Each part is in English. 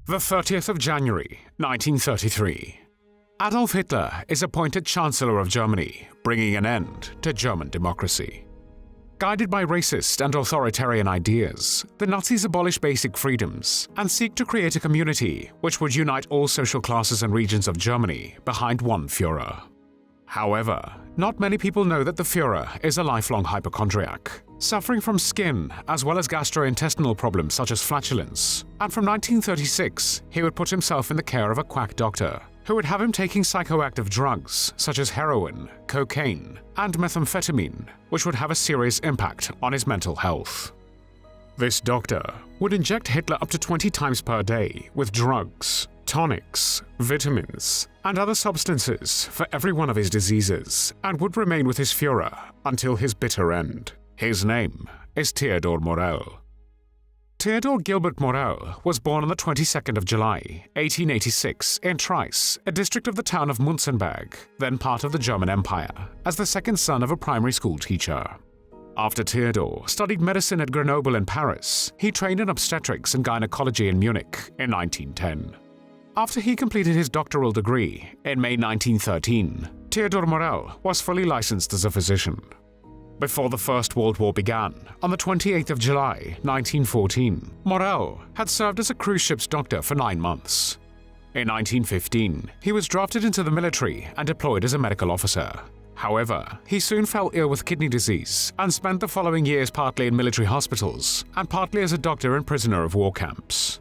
The 30th of January, 1933. Adolf Hitler is appointed Chancellor of Germany, bringing an end to German democracy. Guided by racist and authoritarian ideas, the Nazis abolish basic freedoms and seek to create a community which would unite all social classes and regions of Germany behind one Führer. However, not many people know that the Führer is a lifelong hypochondriac, suffering from skin as well as gastrointestinal problems such as flatulence, and from 1936 he would put himself in the care of a quack doctor who would have him taking psychoactive drugs such as heroin, cocaine, and methamphetamine, which would have a serious impact on his mental health. This doctor would inject Hitler up to 20 times per day with drugs, tonics, vitamins, and other substances for every one of his diseases, and would remain with his Führer until his bitter end. His name is Theodor Morell. Theodor Gilbert Morell was born on the 22nd of July, 1886, in Treis, a district of the town of Munzenberg, then part of the German Empire, as the second son of a primary school teacher. After Theodor studied medicine at Grenoble and Paris, he trained in obstetrics and gynecology in Munich in 1910. After he completed his doctoral degree in May 1913, Theodor Morell was fully licensed as a physician. Before the First World War began, on the 28th of July, 1914, Morell had served as a cruise ship's doctor for 9 months. In 1915, he was drafted into the military and deployed as a medical officer. However, he soon fell ill with kidney disease and spent the following years partly in military hospitals and partly as a doctor and prisoner of war camps.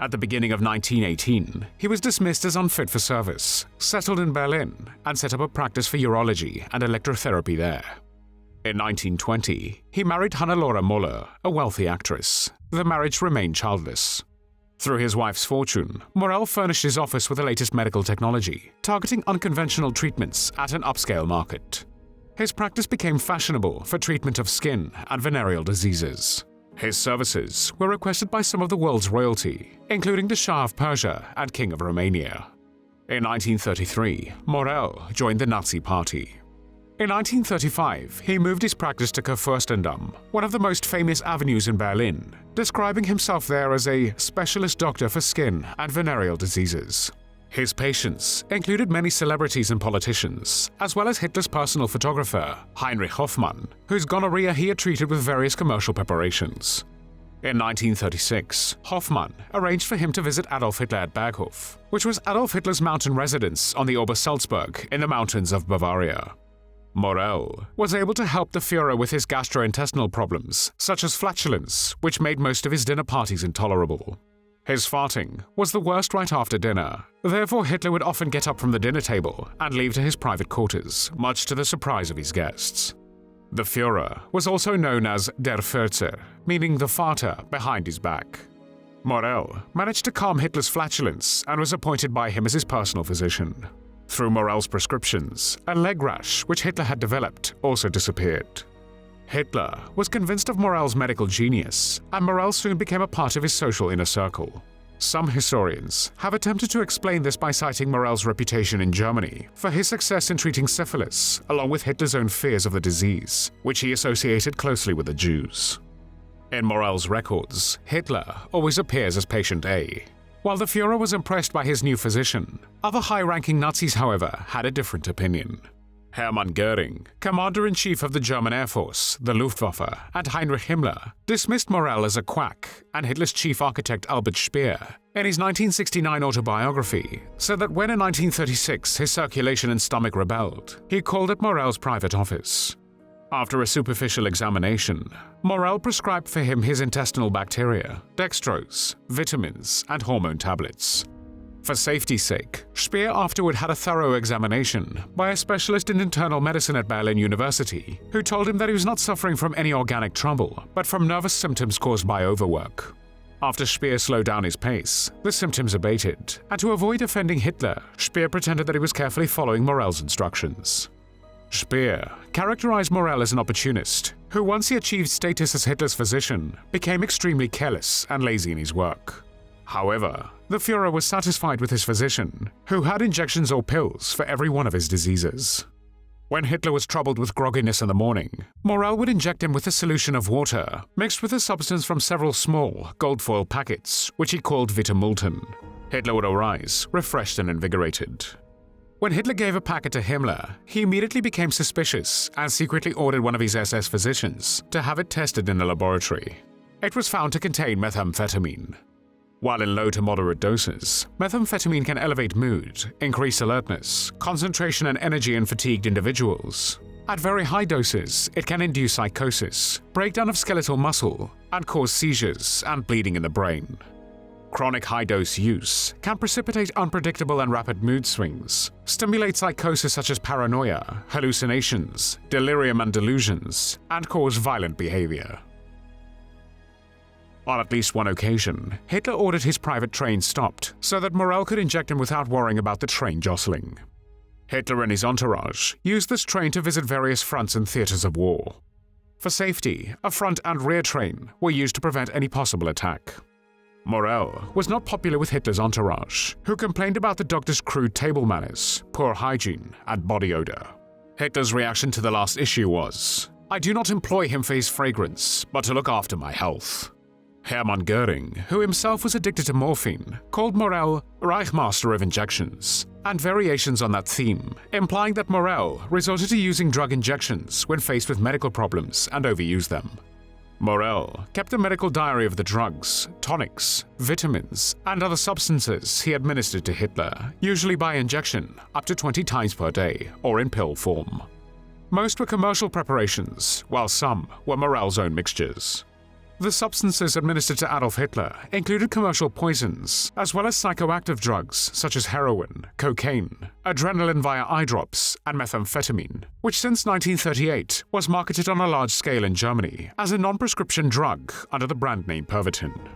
At the beginning of 1918, he was dismissed as unfit for service, settled in Berlin, and set up a practice for urology and electrotherapy there. In 1920, he married Hannelore Moller, a wealthy actress. The marriage remained childless. Through his wife's fortune, Morell furnished his office with the latest medical technology, targeting unconventional treatments at an upscale market. His practice became fashionable for treatment of skin and venereal diseases. His services were requested by some of the world's royalty, including the Shah of Persia and King of Romania. In 1933, Morell joined the Nazi Party. In 1935, he moved his practice to Kurfürstendamm, one of the most famous avenues in Berlin, describing himself there as a specialist doctor for skin and venereal diseases. His patients included many celebrities and politicians, as well as Hitler's personal photographer, Heinrich Hoffmann, whose gonorrhea he had treated with various commercial preparations. In 1936, Hoffmann arranged for him to visit Adolf Hitler at Berghof, which was Adolf Hitler's mountain residence on the Obersalzberg in the mountains of Bavaria. Morell was able to help the Führer with his gastrointestinal problems, such as flatulence, which made most of his dinner parties intolerable. His farting was the worst right after dinner, therefore Hitler would often get up from the dinner table and leave to his private quarters, much to the surprise of his guests. The Führer was also known as Der Furzer, meaning the farter behind his back. Morell managed to calm Hitler's flatulence and was appointed by him as his personal physician. Through Morell's prescriptions, a leg rash which Hitler had developed also disappeared. Hitler was convinced of Morell's medical genius, and Morell soon became a part of his social inner circle. Some historians have attempted to explain this by citing Morell's reputation in Germany for his success in treating syphilis, along with Hitler's own fears of the disease, which he associated closely with the Jews. In Morell's records, Hitler always appears as patient A. While the Führer was impressed by his new physician, other high-ranking Nazis, however, had a different opinion. Hermann Göring, Commander-in-Chief of the German Air Force, the Luftwaffe, and Heinrich Himmler dismissed Morell as a quack, and Hitler's chief architect Albert Speer, in his 1969 autobiography, said that when in 1936 his circulation and stomach rebelled, he called at Morell's private office. After a superficial examination, Morell prescribed for him his intestinal bacteria, dextrose, vitamins, and hormone tablets. For safety's sake, Speer afterward had a thorough examination by a specialist in internal medicine at Berlin University, who told him that he was not suffering from any organic trouble, but from nervous symptoms caused by overwork. After Speer slowed down his pace, the symptoms abated, and to avoid offending Hitler, Speer pretended that he was carefully following Morell's instructions. Speer characterized Morell as an opportunist, who once he achieved status as Hitler's physician, became extremely careless and lazy in his work. However, the Führer was satisfied with his physician, who had injections or pills for every one of his diseases. When Hitler was troubled with grogginess in the morning, Morell would inject him with a solution of water mixed with a substance from several small gold foil packets, which he called Vitamulten. Hitler would arise, refreshed and invigorated. When Hitler gave a packet to Himmler, he immediately became suspicious and secretly ordered one of his SS physicians to have it tested in a laboratory. It was found to contain methamphetamine. While in low to moderate doses, methamphetamine can elevate mood, increase alertness, concentration and energy in fatigued individuals. At very high doses, it can induce psychosis, breakdown of skeletal muscle, and cause seizures and bleeding in the brain. Chronic high-dose use can precipitate unpredictable and rapid mood swings, stimulate psychosis such as paranoia, hallucinations, delirium and delusions, and cause violent behavior. On at least one occasion, Hitler ordered his private train stopped so that Morell could inject him without worrying about the train jostling. Hitler and his entourage used this train to visit various fronts and theaters of war. For safety, a front and rear train were used to prevent any possible attack. Morell was not popular with Hitler's entourage, who complained about the doctor's crude table manners, poor hygiene, and body odor. Hitler's reaction to the last issue was, "I do not employ him for his fragrance, but to look after my health." Hermann Göring, who himself was addicted to morphine, called Morell Reichmaster of injections, and variations on that theme, implying that Morell resorted to using drug injections when faced with medical problems and overused them. Morell kept a medical diary of the drugs, tonics, vitamins, and other substances he administered to Hitler, usually by injection, up to 20 times per day, or in pill form. Most were commercial preparations, while some were Morell's own mixtures. The substances administered to Adolf Hitler included commercial poisons, as well as psychoactive drugs such as heroin, cocaine, adrenaline via eye drops, and methamphetamine, which since 1938 was marketed on a large scale in Germany as a non-prescription drug under the brand name Pervitin.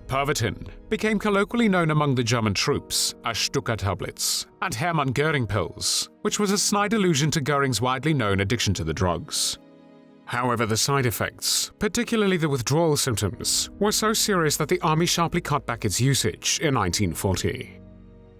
Pervitin became colloquially known among the German troops as Stuka tablets and Hermann Göring pills, which was a snide allusion to Göring's widely known addiction to the drugs. However, the side effects, particularly the withdrawal symptoms, were so serious that the army sharply cut back its usage in 1940.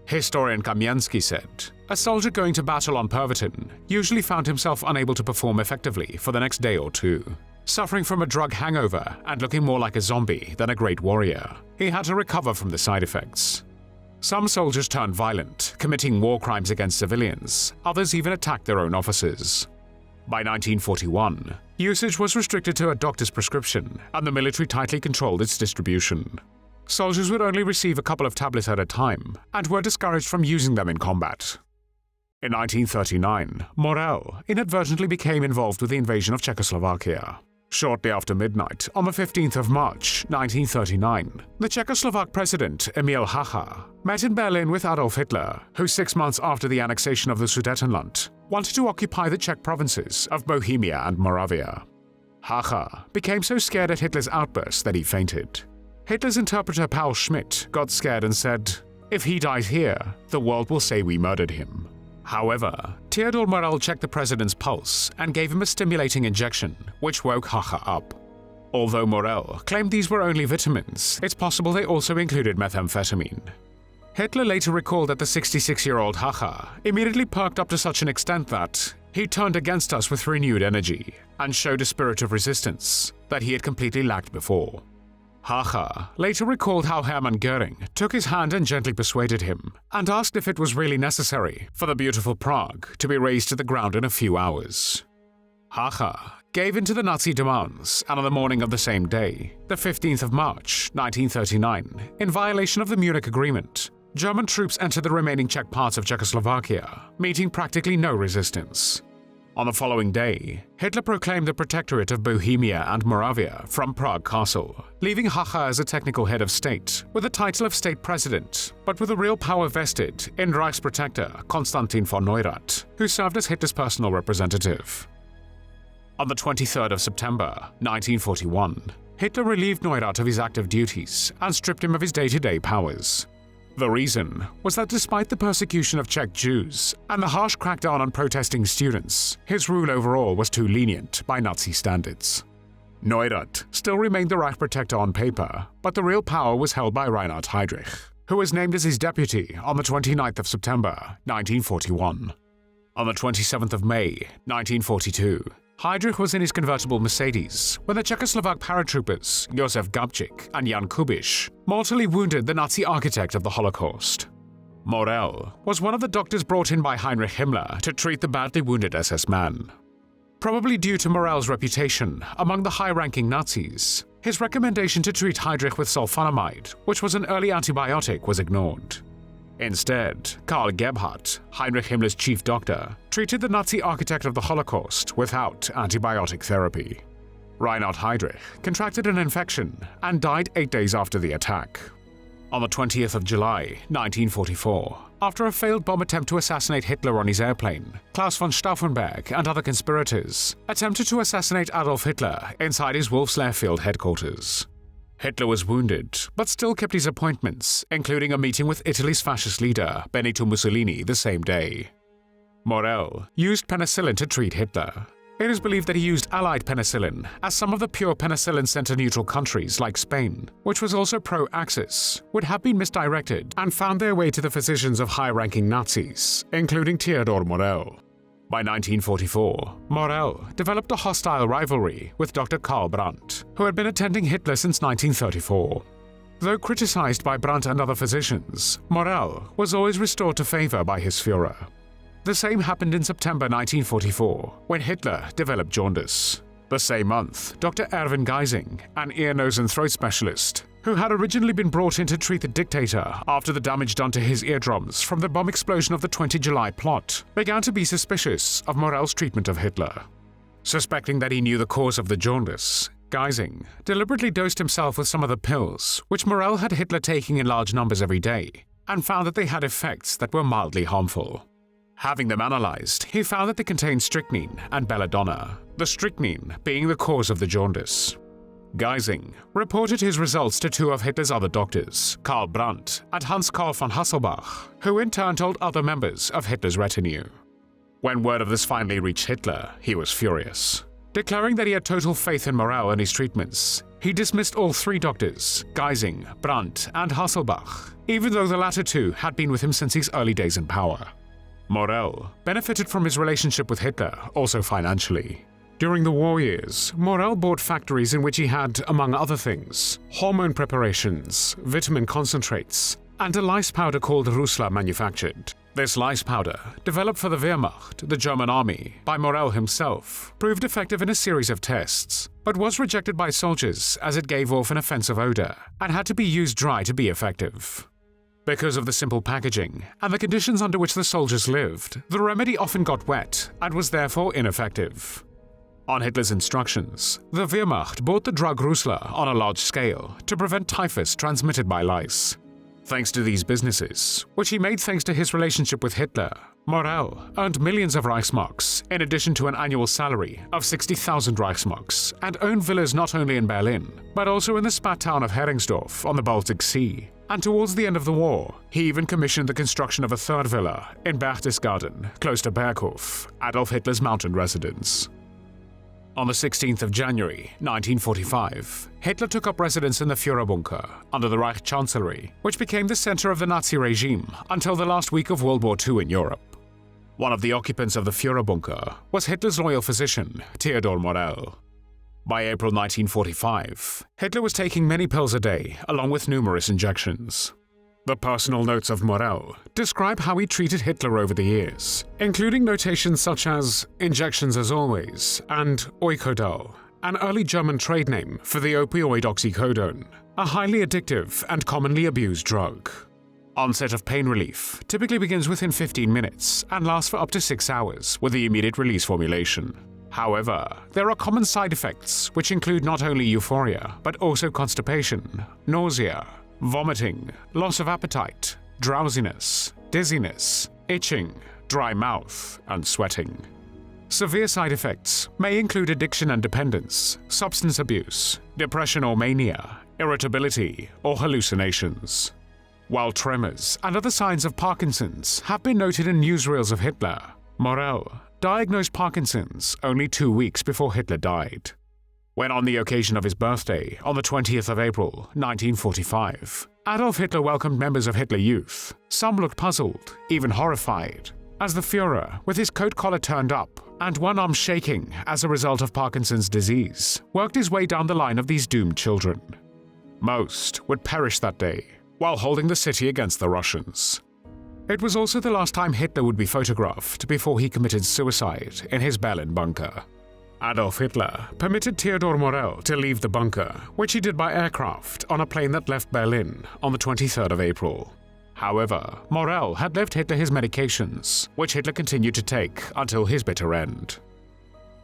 Historian Kamiansky said, "A soldier going to battle on Pervitin usually found himself unable to perform effectively for the next day or two. Suffering from a drug hangover and looking more like a zombie than a great warrior, he had to recover from the side effects." Some soldiers turned violent, committing war crimes against civilians, others even attacked their own officers. By 1941, usage was restricted to a doctor's prescription, and the military tightly controlled its distribution. Soldiers would only receive a couple of tablets at a time, and were discouraged from using them in combat. In 1939, Morell inadvertently became involved with the invasion of Czechoslovakia. Shortly after midnight, on the 15th of March, 1939, the Czechoslovak president, Emil Hacha, met in Berlin with Adolf Hitler, who 6 months after the annexation of the Sudetenland, wanted to occupy the Czech provinces of Bohemia and Moravia. Hacha became so scared at Hitler's outburst that he fainted. Hitler's interpreter Paul Schmidt got scared and said, "If he dies here, the world will say we murdered him." However, Theodor Morell checked the president's pulse and gave him a stimulating injection, which woke Hacha up. Although Morell claimed these were only vitamins, it's possible they also included methamphetamine. Hitler later recalled that the 66-year-old Hacha immediately perked up to such an extent that he turned against us with renewed energy and showed a spirit of resistance that he had completely lacked before. Hacha later recalled how Hermann Göring took his hand and gently persuaded him, and asked if it was really necessary for the beautiful Prague to be razed to the ground in a few hours. Hacha gave in to the Nazi demands, and on the morning of the same day, the 15th of March, 1939, in violation of the Munich Agreement, German troops entered the remaining Czech parts of Czechoslovakia, meeting practically no resistance. On the following day, Hitler proclaimed the Protectorate of Bohemia and Moravia from Prague Castle, leaving Hacha as a technical head of state, with the title of state president, but with the real power vested in Reichsprotector Konstantin von Neurath, who served as Hitler's personal representative. On the 23rd of September, 1941, Hitler relieved Neurath of his active duties and stripped him of his day-to-day powers. The reason was that despite the persecution of Czech Jews and the harsh crackdown on protesting students, his rule overall was too lenient by Nazi standards. Neurath still remained the Reich Protector on paper, but the real power was held by Reinhard Heydrich, who was named as his deputy on the 29th of September, 1941. On the 27th of May, 1942, Heydrich was in his convertible Mercedes when the Czechoslovak paratroopers Josef Gabčík and Jan Kubiš mortally wounded the Nazi architect of the Holocaust. Morell was one of the doctors brought in by Heinrich Himmler to treat the badly wounded SS man. Probably due to Morell's reputation among the high-ranking Nazis, his recommendation to treat Heydrich with sulfonamide, which was an early antibiotic, was ignored. Instead, Karl Gebhardt, Heinrich Himmler's chief doctor, treated the Nazi architect of the Holocaust without antibiotic therapy. Reinhard Heydrich contracted an infection and died 8 days after the attack. On the 20th of July, 1944, after a failed bomb attempt to assassinate Hitler on his airplane, Klaus von Stauffenberg and other conspirators attempted to assassinate Adolf Hitler inside his Wolfslair Field headquarters. Hitler was wounded, but still kept his appointments, including a meeting with Italy's fascist leader, Benito Mussolini, the same day. Morell used penicillin to treat Hitler. It is believed that he used Allied penicillin, as some of the pure penicillin center-neutral countries, like Spain, which was also pro-Axis, would have been misdirected and found their way to the physicians of high-ranking Nazis, including Theodor Morell. By 1944, Morell developed a hostile rivalry with Dr. Karl Brandt, who had been attending Hitler since 1934. Though criticized by Brandt and other physicians, Morell was always restored to favor by his Führer. The same happened in September 1944, when Hitler developed jaundice. The same month, Dr. Erwin Geising, an ear, nose and throat specialist, who had originally been brought in to treat the dictator after the damage done to his eardrums from the bomb explosion of the 20 July plot, began to be suspicious of Morell's treatment of Hitler. Suspecting that he knew the cause of the jaundice, Geising deliberately dosed himself with some of the pills which Morell had Hitler taking in large numbers every day, and found that they had effects that were mildly harmful. Having them analyzed, he found that they contained strychnine and belladonna, the strychnine being the cause of the jaundice. Geising reported his results to two of Hitler's other doctors, Karl Brandt and Hans Karl von Hasselbach, who in turn told other members of Hitler's retinue. When word of this finally reached Hitler, he was furious. Declaring that he had total faith in Morell and his treatments, he dismissed all three doctors, Geising, Brandt and Hasselbach, even though the latter two had been with him since his early days in power. Morell benefited from his relationship with Hitler, also financially. During the war years, Morell bought factories in which he had, among other things, hormone preparations, vitamin concentrates, and a lice powder called Rusla manufactured. This lice powder, developed for the Wehrmacht, the German army, by Morell himself, proved effective in a series of tests, but was rejected by soldiers as it gave off an offensive odor and had to be used dry to be effective. Because of the simple packaging and the conditions under which the soldiers lived, the remedy often got wet and was therefore ineffective. On Hitler's instructions, the Wehrmacht bought the drug Rusla on a large scale to prevent typhus transmitted by lice. Thanks to these businesses, which he made thanks to his relationship with Hitler, Morell earned millions of Reichsmarks in addition to an annual salary of 60,000 Reichsmarks and owned villas not only in Berlin, but also in the spat town of Heringsdorf on the Baltic Sea. And towards the end of the war, he even commissioned the construction of a third villa in Berchtesgaden, close to Berghof, Adolf Hitler's mountain residence. On the 16th of January, 1945, Hitler took up residence in the Führerbunker under the Reich Chancellery, which became the center of the Nazi regime until the last week of World War II in Europe. One of the occupants of the Führerbunker was Hitler's loyal physician, Theodor Morell. By April 1945, Hitler was taking many pills a day, along with numerous injections. The personal notes of Morell describe how he treated Hitler over the years, including notations such as injections as always and Oikodal, an early German trade name for the opioid oxycodone, a highly addictive and commonly abused drug. Onset of pain relief typically begins within 15 minutes and lasts for up to 6 hours with the immediate release formulation. However, there are common side effects which include not only euphoria, but also constipation, nausea, vomiting, loss of appetite, drowsiness, dizziness, itching, dry mouth, and sweating. Severe side effects may include addiction and dependence, substance abuse, depression or mania, irritability, or hallucinations. While tremors and other signs of Parkinson's have been noted in newsreels of Hitler, Morell diagnosed Parkinson's only 2 weeks before Hitler died. When on the occasion of his birthday, on the 20th of April, 1945, Adolf Hitler welcomed members of Hitler Youth. Some looked puzzled, even horrified, as the Führer, with his coat collar turned up and one arm shaking as a result of Parkinson's disease, worked his way down the line of these doomed children. Most would perish that day while holding the city against the Russians. It was also the last time Hitler would be photographed before he committed suicide in his Berlin bunker. Adolf Hitler permitted Theodor Morell to leave the bunker, which he did by aircraft on a plane that left Berlin on the 23rd of April. However, Morell had left Hitler his medications, which Hitler continued to take until his bitter end.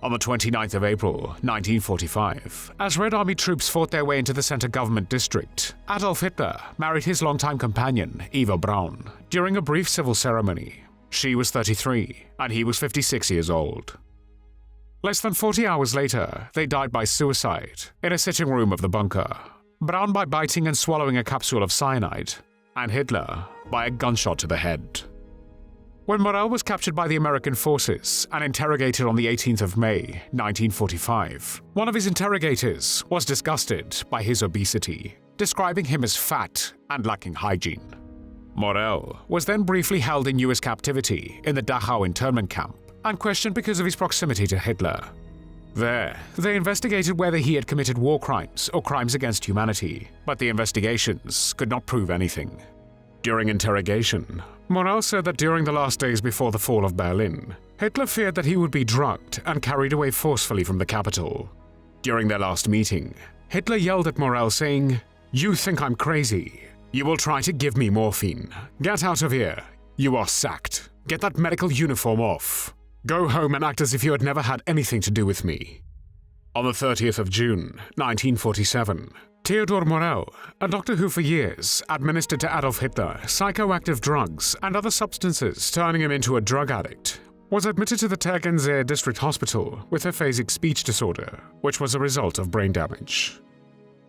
On the 29th of April, 1945, as Red Army troops fought their way into the center government district, Adolf Hitler married his longtime companion, Eva Braun, during a brief civil ceremony. She was 33, and he was 56 years old. Less than 40 hours later, they died by suicide in a sitting room of the bunker, Braun by biting and swallowing a capsule of cyanide, and Hitler by a gunshot to the head. When Morell was captured by the American forces and interrogated on the 18th of May, 1945, one of his interrogators was disgusted by his obesity, describing him as fat and lacking hygiene. Morell was then briefly held in US captivity in the Dachau internment camp and questioned because of his proximity to Hitler. There, they investigated whether he had committed war crimes or crimes against humanity, but the investigations could not prove anything. During interrogation, Morell said that during the last days before the fall of Berlin, Hitler feared that he would be drugged and carried away forcefully from the capital. During their last meeting, Hitler yelled at Morell saying, "You think I'm crazy. You will try to give me morphine. Get out of here. You are sacked. Get that medical uniform off. Go home and act as if you had never had anything to do with me." On the 30th of June, 1947, Theodor Morell, a doctor who for years administered to Adolf Hitler psychoactive drugs and other substances, turning him into a drug addict, was admitted to the Tegernsee District Hospital with aphasic speech disorder, which was a result of brain damage.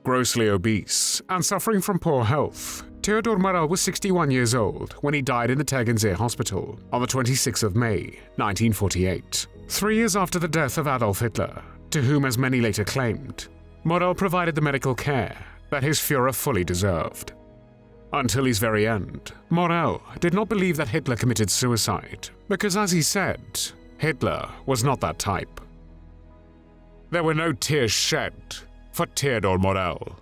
Grossly obese and suffering from poor health, Theodor Morell was 61 years old when he died in the Tegernsee Hospital on the 26th of May, 1948, 3 years after the death of Adolf Hitler, to whom, as many later claimed, Morell provided the medical care that his Führer fully deserved. Until his very end, Morell did not believe that Hitler committed suicide because, as he said, Hitler was not that type. There were no tears shed for Theodor Morell.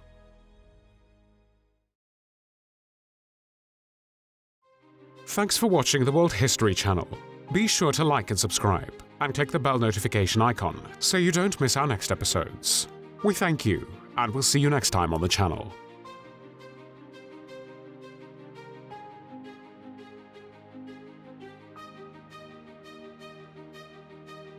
Thanks for watching the World History Channel. Be sure to like and subscribe, and click the bell notification icon so you don't miss our next episodes. We thank you, and we'll see you next time on the channel.